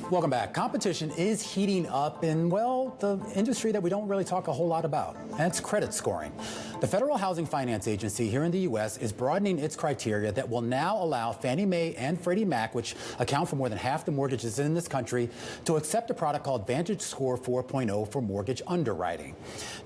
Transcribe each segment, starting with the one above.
Welcome back. Competition is heating up in, well, the industry that we don't really talk a whole lot about. That's credit scoring. The Federal Housing Finance Agency here in the U.S. is broadening its criteria that will now allow Fannie Mae and Freddie Mac, which account for more than half the mortgages in this country, to accept a product called VantageScore 4.0 for mortgage underwriting.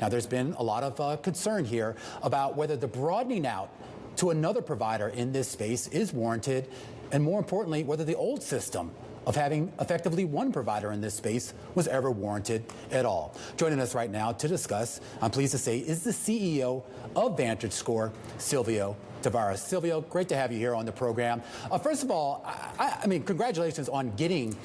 Now, there's been a lot of concern here about whether the broadening out to another provider in this space is warranted, and more importantly, whether the old system of having effectively one provider in this space was ever warranted at all. Joining us right now to discuss, I'm pleased to say, is the CEO of VantageScore, Silvio Tavares. Silvio, great to have you here on the program. First of all, I mean, congratulations on getting,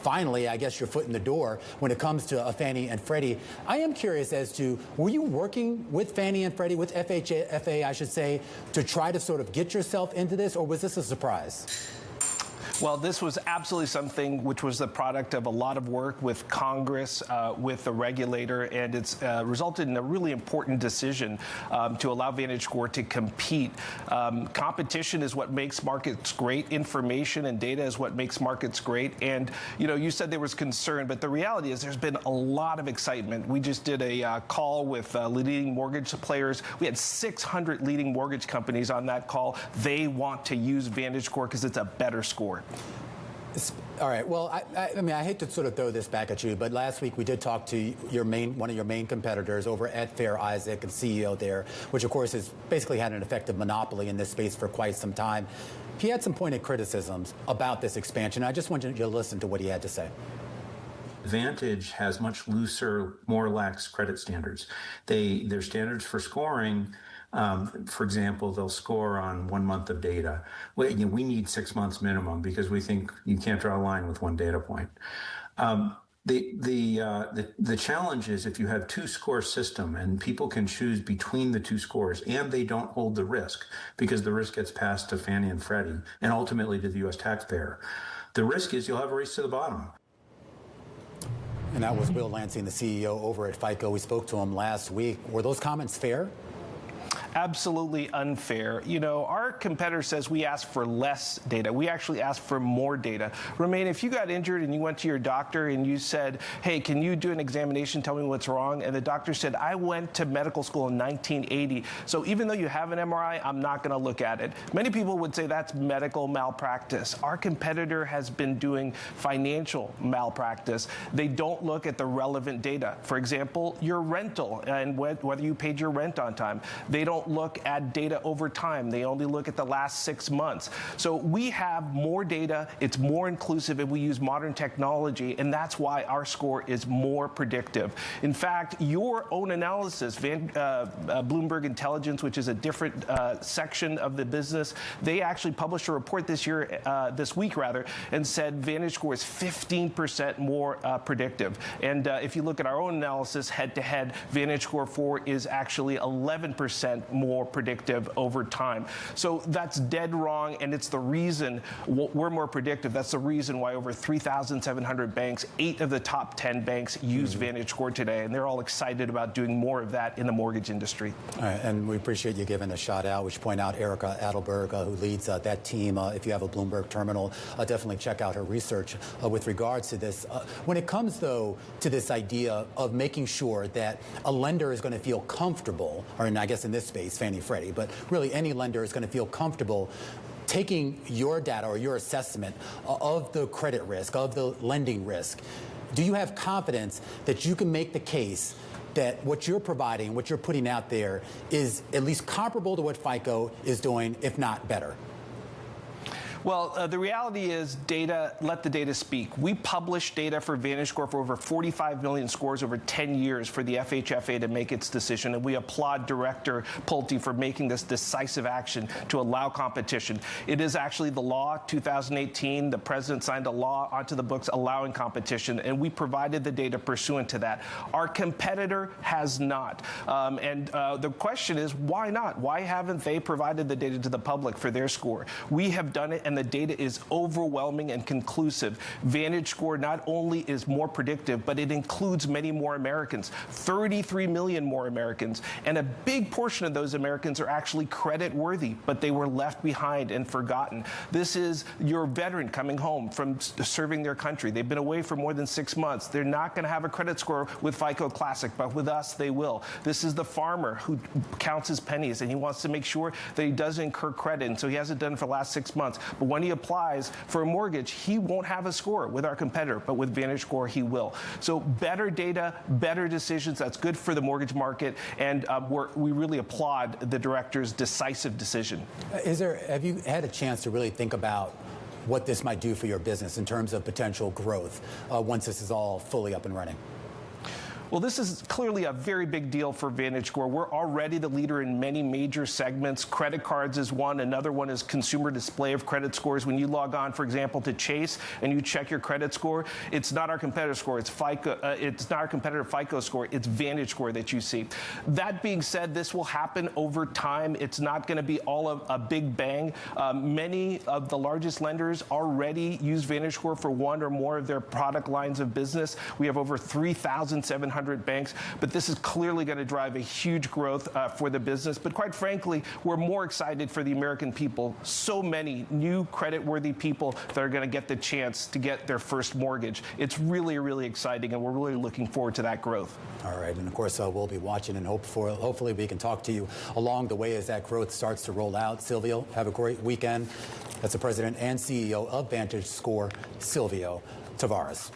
finally, I guess, your foot in the door when it comes to Fannie and Freddie. I am curious as to, were you working with Fannie and Freddie, with FHFA, I should say, to try to sort of get yourself into this, or was this a surprise? Well, this was absolutely something which was the product of a lot of work with Congress, with the regulator, and it's resulted in a really important decision to allow VantageScore to compete. Competition is what makes markets great. Information and data is what makes markets great. And, you know, you said there was concern, but the reality is there's been a lot of excitement. We just did a call with leading mortgage players. We had 600 leading mortgage companies on that call. They want to use VantageScore because it's a better score. All right. Well, I mean, I hate to sort of throw this back at you, but last week we did talk to one of your main competitors over at Fair Isaac, and CEO there, which of course has basically had an effective monopoly in this space for quite some time. He had some pointed criticisms about this expansion. I just wanted you to listen to what he had to say. Vantage has much looser, more lax credit standards. Their standards for scoring, for example, they'll score on 1 month of data. We need 6 months minimum because we think you can't draw a line with one data point. The challenge is if you have two-score system and people can choose between the two scores and they don't hold the risk because the risk gets passed to Fannie and Freddie and ultimately to the U.S. taxpayer. The risk is you'll have a race to the bottom. And that was Will Lansing, the CEO over at FICO. We spoke to him last week. Were those comments fair? Absolutely unfair. You know, our competitor says we ask for less data. We actually ask for more data. Romaine, if you got injured and you went to your doctor and you said, hey, can you do an examination, tell me what's wrong? And the doctor said, I went to medical school in 1980, so even though you have an MRI, I'm not going to look at it. Many people would say that's medical malpractice. Our competitor has been doing financial malpractice. They don't look at the relevant data. For example, your rental and whether you paid your rent on time. They don't look at data over time. They only look at the last 6 months. So we have more data, it's more inclusive, and we use modern technology, and that's why our score is more predictive. In fact, your own analysis, Bloomberg Intelligence, which is a different section of the business, they actually published a report this week, and said VantageScore is 15% more predictive. And if you look at our own analysis head-to-head, VantageScore 4 is actually 11% more predictive over time. So that's dead wrong, and it's the reason we're more predictive. That's the reason why over 3,700 banks, 8 of the top 10 banks use VantageScore today, and they're all excited about doing more of that in the mortgage industry. All right, and we appreciate you giving a shout out. We should point out Erica Adelberg, who leads that team. If you have a Bloomberg terminal, definitely check out her research with regards to this. When it comes, though, to this idea of making sure that a lender is going to feel comfortable, or I guess in this space, Fannie Freddie, but really any lender is going to feel comfortable taking your data or your assessment of the credit risk, of the lending risk. Do you have confidence that you can make the case that what you're providing, what you're putting out there, is at least comparable to what FICO is doing, if not better? Well, the reality is data, let the data speak. We published data for VantageScore for over 45 million scores over 10 years for the FHFA to make its decision, and we applaud Director Pulte for making this decisive action to allow competition. It is actually the law, 2018, the president signed a law onto the books allowing competition, and we provided the data pursuant to that. Our competitor has not. The question is, why not? Why haven't they provided the data to the public for their score? We have done it, and and the data is overwhelming and conclusive. VantageScore not only is more predictive, but it includes many more Americans, 33 million more Americans, and a big portion of those Americans are actually credit worthy, but they were left behind and forgotten. This is your veteran coming home from serving their country. They've been away for more than 6 months. They're not going to have a credit score with FICO Classic, but with us, they will. This is the farmer who counts his pennies, and he wants to make sure that he doesn't incur credit, and so he hasn't done it for the last 6 months. But when he applies for a mortgage, he won't have a score with our competitor, but with VantageScore, he will. So better data, better decisions. That's good for the mortgage market, and we really applaud the director's decisive decision. Have you had a chance to really think about what this might do for your business in terms of potential growth once this is all fully up and running? Well, this is clearly a very big deal for VantageScore. We're already the leader in many major segments. Credit cards is one. Another one is consumer display of credit scores. When you log on, for example, to Chase and you check your credit score, it's not our competitor score. It's FICO. It's not our competitor FICO score. It's VantageScore that you see. That being said, this will happen over time. It's not going to be all of a big bang. Many of the largest lenders already use VantageScore for one or more of their product lines of business. We have over 3,700 banks, but this is clearly going to drive a huge growth for the business. But quite frankly, we're more excited for the American people. So many new credit-worthy people that are going to get the chance to get their first mortgage. It's really, really exciting, and we're really looking forward to that growth. All right, and of course, we'll be watching, and hopefully we can talk to you along the way as that growth starts to roll out. Silvio, have a great weekend. That's the president and CEO of VantageScore, Silvio Tavares.